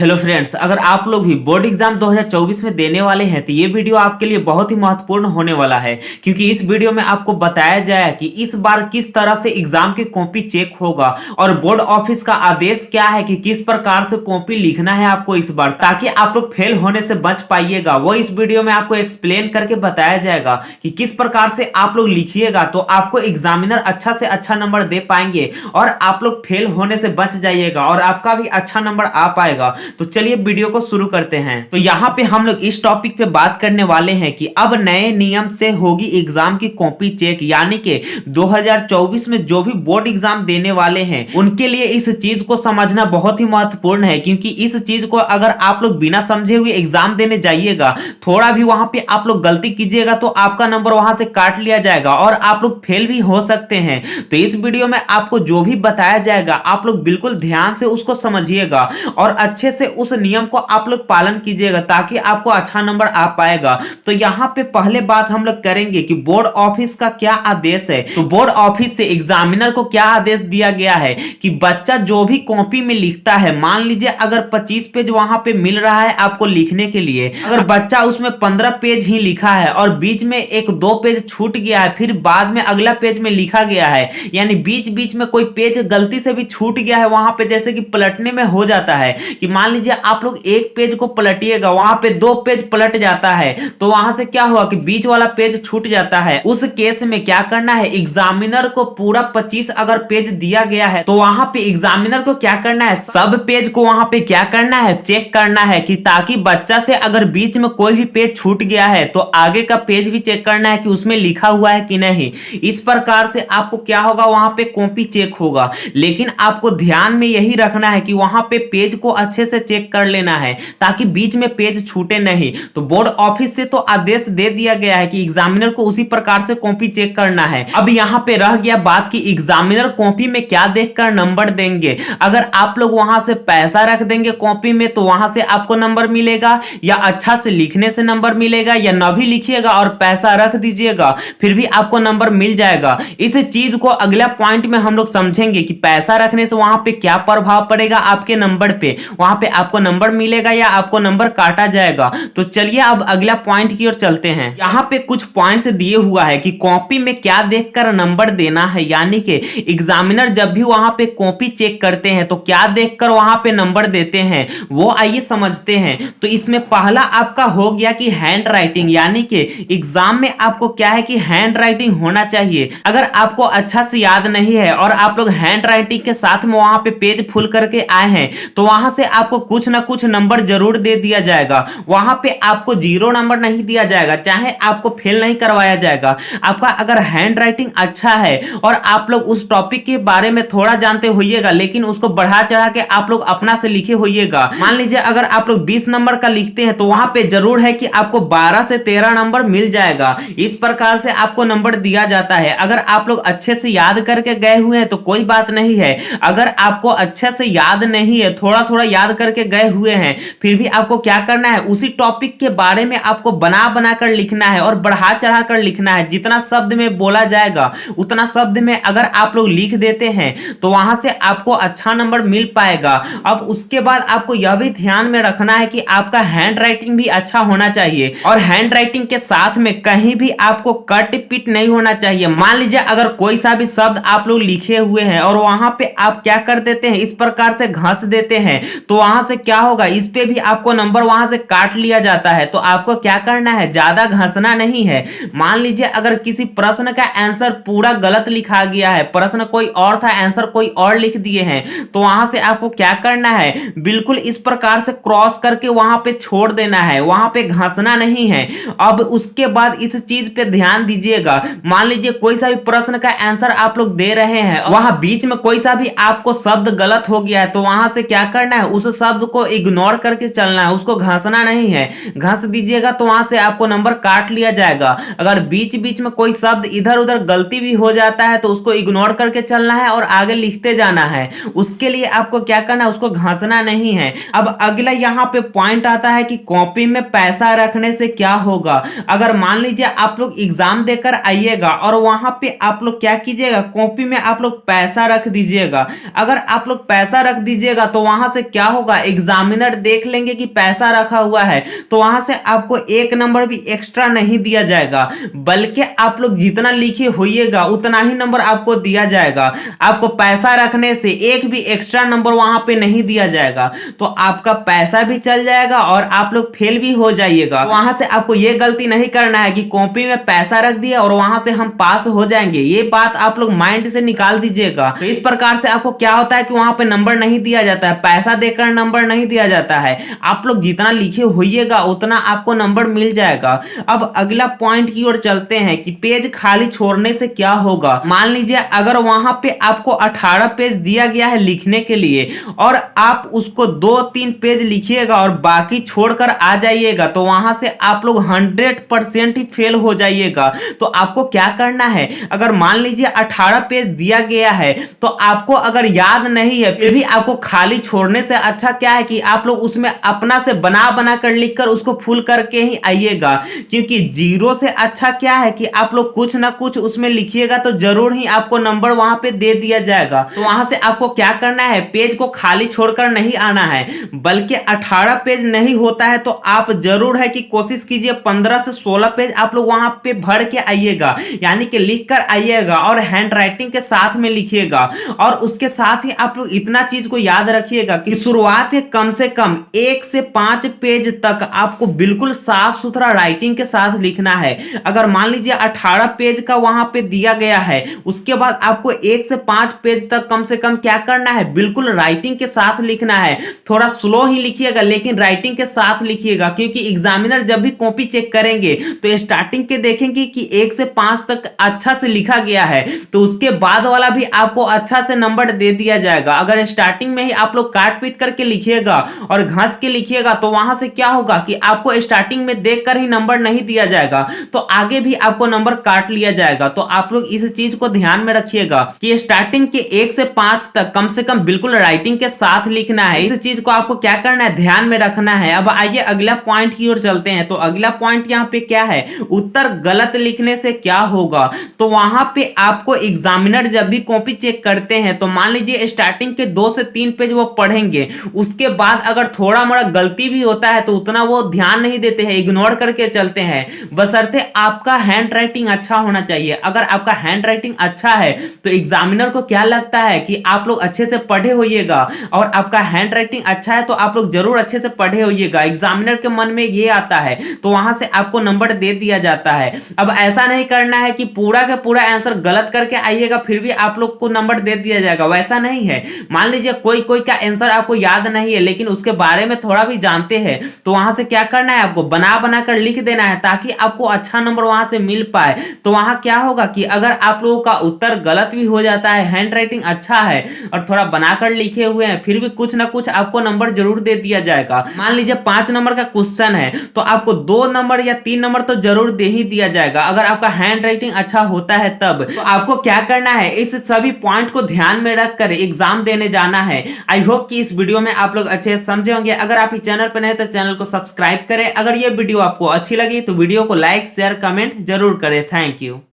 Hello friends, अगर आप लोग भी बोर्ड एग्जाम 2024 में देने वाले हैं तो ये वीडियो आपके लिए बहुत ही महत्वपूर्ण होने वाला है, क्योंकि इस वीडियो में आपको बताया जाए कि इस बार किस तरह से एग्जाम की कॉपी चेक होगा और बोर्ड ऑफिस का आदेश क्या है कि किस प्रकार से कॉपी लिखना है आपको इस बार, ताकि आप लोग फेल होने से बच पाइएगा। वो इस वीडियो में आपको एक्सप्लेन करके बताया जाएगा कि किस प्रकार से आप लोग लिखिएगा तो आपको एग्जामिनर अच्छा से अच्छा नंबर दे पाएंगे और आप लोग फेल होने से बच जाइएगा और आपका भी अच्छा नंबर आ पाएगा। तो चलिए वीडियो को शुरू करते हैं। तो यहाँ पे हम लोग इस टॉपिक पे बात करने वाले हैं कि अब नए नियम से होगी एग्जाम की कॉपी चेक, यानी कि 2024 में जो भी बोर्ड एग्जाम देने वाले हैं उनके लिए इस चीज को समझना बहुत ही महत्वपूर्ण है, क्योंकि इस चीज को अगर आप लोग बिना समझे हुए एग्जाम देने जाइएगा, थोड़ा भी वहां पे आप लोग गलती कीजिएगा तो आपका नंबर वहां से काट लिया जाएगा और आप लोग फेल भी हो सकते हैं। तो इस वीडियो में आपको जो भी बताया जाएगा आप लोग बिल्कुल ध्यान से उसको समझिएगा और अच्छे से उस नियम को आप लोग पालन कीजिएगा ताकि आपको अच्छा नंबर आ पाएगा। तो यहाँ पे पहले बात हम लोग करेंगे कि बोर्ड ऑफिस का क्या आदेश है। तो बोर्ड ऑफिस से एग्जामिनर को क्या आदेश दिया गया है कि बच्चा जो भी कॉपी में लिखता है, मान लीजिए अगर 25 पेज वहां पे मिल रहा है आपको लिखने के लिए, अगर बच्चा उसमें 15 पेज ही लिखा है और बीच में एक दो पेज छूट गया है, फिर बाद में अगला पेज में लिखा गया है, यानी बीच बीच में कोई पेज गलती से भी छूट गया है वहां पे, जैसे कि पलटने में हो जाता है कि मान लीजिए आप लोग एक पेज को पलटिएगा, वहां पे दो पेज पलट जाता है, तो वहां से क्या हुआ कि बीच वाला पेज छूट जाता है। उस केस में क्या करना है, एग्जामिनर को पूरा 25 अगर पेज दिया गया है तो वहां पे एग्जामिनर को क्या करना है, सब पेज को वहां पे क्या करना है, चेक करना है, कि ताकि बच्चा से अगर बीच में कोई भी पेज छूट गया है तो आगे का पेज भी चेक करना है कि उसमें लिखा हुआ है कि नहीं। इस प्रकार से आपको क्या होगा, वहां पे कॉपी चेक होगा। लेकिन आपको ध्यान में यही रखना है कि वहां पे पेज को अच्छे से चेक कर लेना है ताकि बीच में पेज छूटे नहीं। तो बोर्ड ऑफिस से तो आदेश दे दिया गया है कि एग्जामिनर को उसी प्रकार से कॉपी चेक करना है। अब यहां पे रह गया बात कि एग्जामिनर कॉपी में क्या देखकर नंबर देंगे। अगर आप लोग वहां से पैसा रख देंगे कॉपी में तो वहां से आपको नंबर मिलेगा, या अच्छा से लिखने से नंबर मिलेगा, या न भी लिखिएगा और पैसा रख दीजिएगा फिर भी आपको नंबर मिल जाएगा। इस चीज को अगला पॉइंट में हम लोग समझेंगे कि पैसा रखने से वहां पे क्या प्रभाव पड़ेगा आपके नंबर पे, वहां पे आपको नंबर मिलेगा या आपको नंबर काटा जाएगा। तो चलिए अब अगला पॉइंट की ओर चलते हैं। यहाँ पे कुछ पॉइंट्स दिए हुआ है कि कॉपी में क्या देखकर नंबर देना है, यानी कि एग्जामिनर जब भी वहां पे कॉपी चेक करते हैं तो क्या देखकर वहां पे नंबर देते हैं, वो आइए समझते हैं। तो इसमें पहला आपका हो गया कि हैंड राइटिंग, यानी कि एग्जाम में आपको क्या है कि हैंड राइटिंग होना चाहिए। अगर आपको अच्छा से याद नहीं है और आप लोग हैंड राइटिंग के साथ में वहां पे पेज फुल करके आए हैं तो वहां से आपको कुछ ना कुछ नंबर जरूर दे दिया जाएगा। वहां पे आपको 0 नंबर नहीं दिया जाएगा, चाहे आपको फेल नहीं करवाया जाएगा। आपका अगर हैंड राइटिंग अच्छा है और आप लोग उस टॉपिक के बारे में थोड़ा जानते होइएगा, लेकिन उसको बढ़ा चढ़ा के आप लोग अपना से लिखे होइएगा। मान लीजिए अगर आप लोग 20 नंबर का लिखते हैं तो वहां पे जरूर है कि आपको 12 से 13 नंबर मिल जाएगा। इस प्रकार से आपको नंबर दिया जाता है। अगर आप लोग अच्छे से याद करके गए हुए हैं तो कोई बात नहीं है, अगर आपको अच्छे से याद नहीं है, थोड़ा थोड़ा याद करके गए हुए हैं, फिर भी आपको क्या करना है, उसी टॉपिक के बारे में आपको बना बना कर लिखना है और बढ़ा चढ़ा कर लिखना है। जितना शब्द में बोला जाएगा उतना शब्द में अगर आप लोग लिख देते हैं तो वहां से आपको अच्छा नंबर मिल पाएगा। अब उसके बाद आपको यह भी ध्यान में रखना है कि आपका हैंड राइटिंग भी अच्छा होना चाहिए और हैंड राइटिंग के साथ में कहीं भी आपको कट पिट नहीं होना चाहिए। मान लीजिए अगर कोई सा भी शब्द आप लोग लिखे हुए हैं और वहां पे आप क्या कर देते हैं, इस प्रकार से घस देते हैं, तो वहां से क्या होगा, इस पे भी आपको नंबर वहां से काट लिया जाता है। तो आपको क्या करना है, ज्यादा घसना नहीं है। मान लीजिए अगर किसी प्रश्न का आंसर पूरा गलत लिखा गया है, प्रश्न कोई और था आंसर कोई और लिख दिए हैं, तो वहां से आपको क्या करना है, बिल्कुल इस प्रकार से क्रॉस करके वहां पे छोड़ देना है, वहां पे घसना नहीं है। अब उसके बाद इस चीज पे ध्यान दीजिएगा, मान लीजिए कोई सा भी प्रश्न का आंसर आप लोग दे रहे हैं, वहां बीच में कोई सा भी आपको शब्द गलत हो गया है, तो वहां से क्या करना है, उस शब्द को इग्नोर करके चलना है, उसको घसना नहीं है। घस दीजिएगा तो वहां से आपको नंबर काट लिया जाएगा। अगर बीच बीच में कोई शब्द इधर उधर गलती भी हो जाता है तो उसको इग्नोर करके चलना है और आगे लिखते जाना है। उसके लिए आपको क्या करना है, उसको घसना नहीं है। अब अगला यहाँ पे पॉइंट आता है कि कॉपी में पैसा रखने से क्या होगा। अगर मान लीजिए आप लोग एग्जाम देकर आइएगा और वहां पे आप लोग क्या कीजिएगा, कॉपी में आप लोग पैसा रख दीजिएगा। अगर आप लोग पैसा रख दीजिएगा तो वहां से क्या होगा, होगा, एग्जामिनर देख लेंगे कि पैसा रखा हुआ है तो वहां से आपको एक नंबर भी एक्स्ट्रा नहीं दिया जाएगा, बल्कि आप लोग जितना लिखे होइएगा उतना ही नंबर आपको दिया जाएगा। आपको पैसा रखने से एक भी एक्स्ट्रा नंबर वहां पे नहीं दिया जाएगा, तो आपका पैसा भी चल जाएगा और आप लोग फेल भी हो जाइएगा। वहां से आपको यह गलती नहीं करना है कि कॉपी में पैसा रख दिया और वहां से हम पास हो जाएंगे, ये बात आप लोग माइंड से निकाल दीजिएगा। तो इस प्रकार से आपको क्या होता है कि वहां पे नंबर नहीं दिया जाता है, पैसा देकर नंबर नहीं दिया जाता है, आप लोग जितना लिखे होइएगा उतना आपको नंबर मिल जाएगा। अब अगला पॉइंट की ओर चलते हैं कि पेज खाली छोड़ने से क्या होगा। मान लीजिए अगर वहां पे आपको 18 पेज दिया गया है लिखने के लिए और आप उसको 2-3 पेज लिखिएगा और बाकी छोड़कर आ जाइएगा, तो वहां से आप लोग 100% ही फेल हो जाइएगा। तो आपको क्या करना है, अगर मान लीजिए 18 पेज दिया गया है तो आपको अगर याद नहीं है फिर भी आपको खाली छोड़ने से अच्छा क्या है कि आप लोग उसमें अपना से बना बना कर लिखकर उसको फुल करके ही आइएगा, क्योंकि जीरो से अच्छा क्या है कि आप लोग कुछ ना कुछ उसमें लिखिएगा तो जरूर ही आपको नंबर वहां पे दे दिया जाएगा। तो वहां से आपको क्या करना है, पेज को खाली छोड़कर नहीं आना है, बल्कि 18 पेज नहीं होता है तो आप जरूर है कि कोशिश कीजिए 15 से 16 पेज आप लोग वहां पे भर के आइएगा, यानी कि लिख कर आइएगा और हैंड राइटिंग के साथ में लिखिएगा। और उसके साथ ही आप लोग इतना चीज को याद रखिएगा कि शुरुआत के कम से कम 1 से 5 पेज तक आपको बिल्कुल साफ सुथरा राइटिंग के साथ लिखना है। अगर मान लीजिए 18 पेज का वहां पे दिया गया है, उसके बाद आपको 1 से 5 पेज तक कम से कम क्या करना है, बिल्कुल राइटिंग के साथ लिखना है। थोड़ा स्लो ही लिखिएगा लेकिन राइटिंग के साथ लिखिएगा, क्योंकि एग्जामिनर जब भी कॉपी चेक करेंगे तो स्टार्टिंग के देखेंगे कि 1 से 5 तक अच्छा से लिखा गया है, तो उसके बाद वाला भी आपको अच्छा से नंबर दे दिया जाएगा। अगर स्टार्टिंग में ही आप लोग काट पीट करके लिखिएगा और घास के लिखिएगा तो वहां से क्या होगा कि आपको स्टार्टिंग में देखकर ही नंबर नहीं दिया जाएगा, तो आगे भी आपको नंबर काट लिया जाएगा। तो आप लोग इस चीज को ध्यान में रखिएगा कि स्टार्टिंग के 1 से 5 तक कम से कम बिल्कुल राइटिंग के साथ लिखना है। इस चीज को आपको क्या करना है, ध्यान में रखना है। अब आइए अगला पॉइंट की ओर चलते हैं। तो अगला पॉइंट यहाँ पे क्या है, उत्तर गलत लिखने से क्या होगा। तो वहां पे आपको एग्जामिनर जब भी कॉपी चेक करते हैं तो मान लीजिए स्टार्टिंग के 2 से 3 पेज वो पढ़ेंगे, उसके बाद अगर थोड़ा मोड़ा गलती भी होता है तो उतना वो ध्यान नहीं देते हैं, इग्नोर करके चलते हैं, बशर्ते आपका हैंड राइटिंग अच्छा होना चाहिए। अगर आपका हैंड राइटिंग अच्छा है तो एग्जामिनर को क्या लगता है कि आप लोग अच्छे से पढ़े होइएगा, और आपका हैंड राइटिंग अच्छा है तो आप लोग जरूर अच्छे से पढ़े होइएगा, एग्जामिनर के मन में ये आता है, तो वहां से आपको नंबर दे दिया जाता है। अब ऐसा नहीं करना है कि पूरा का पूरा आंसर गलत करके आइएगा फिर भी आप लोग को नंबर दे दिया जाएगा, वैसा नहीं है। मान लीजिए कोई कोई का आंसर आपको याद नहीं है लेकिन उसके बारे में थोड़ा भी जानते हैं, तो वहां से क्या करना है, आपको बना बना कर लिख देना है ताकि आपको अच्छा नंबर वहां से मिल पाए। तो वहां क्या होगा कि अगर आप लोगों का उत्तर गलत भी हो जाता है, हैंड राइटिंग अच्छा है और थोड़ा बनाकर लिखे हुए हैं, फिर भी कुछ ना कुछ आपको नंबर जरूर दे दिया जाएगा। मान लीजिए 5 नंबर का क्वेश्चन है तो आपको 2 नंबर या 3 नंबर तो जरूर दे ही दिया जाएगा, अगर आपका हैंड राइटिंग अच्छा होता है तब। तो आपको क्या करना है, इस सभी पॉइंट को ध्यान में रखकर एग्जाम देने जाना है। आई होप कि इस वीडियो में आप लोग अच्छे समझे होंगे। अगर आप इस चैनल पर नए तो चैनल को सब्सक्राइब करें। अगर ये वीडियो आपको अच्छी लगी तो वीडियो को लाइक शेयर कमेंट जरूर करें। Thank you.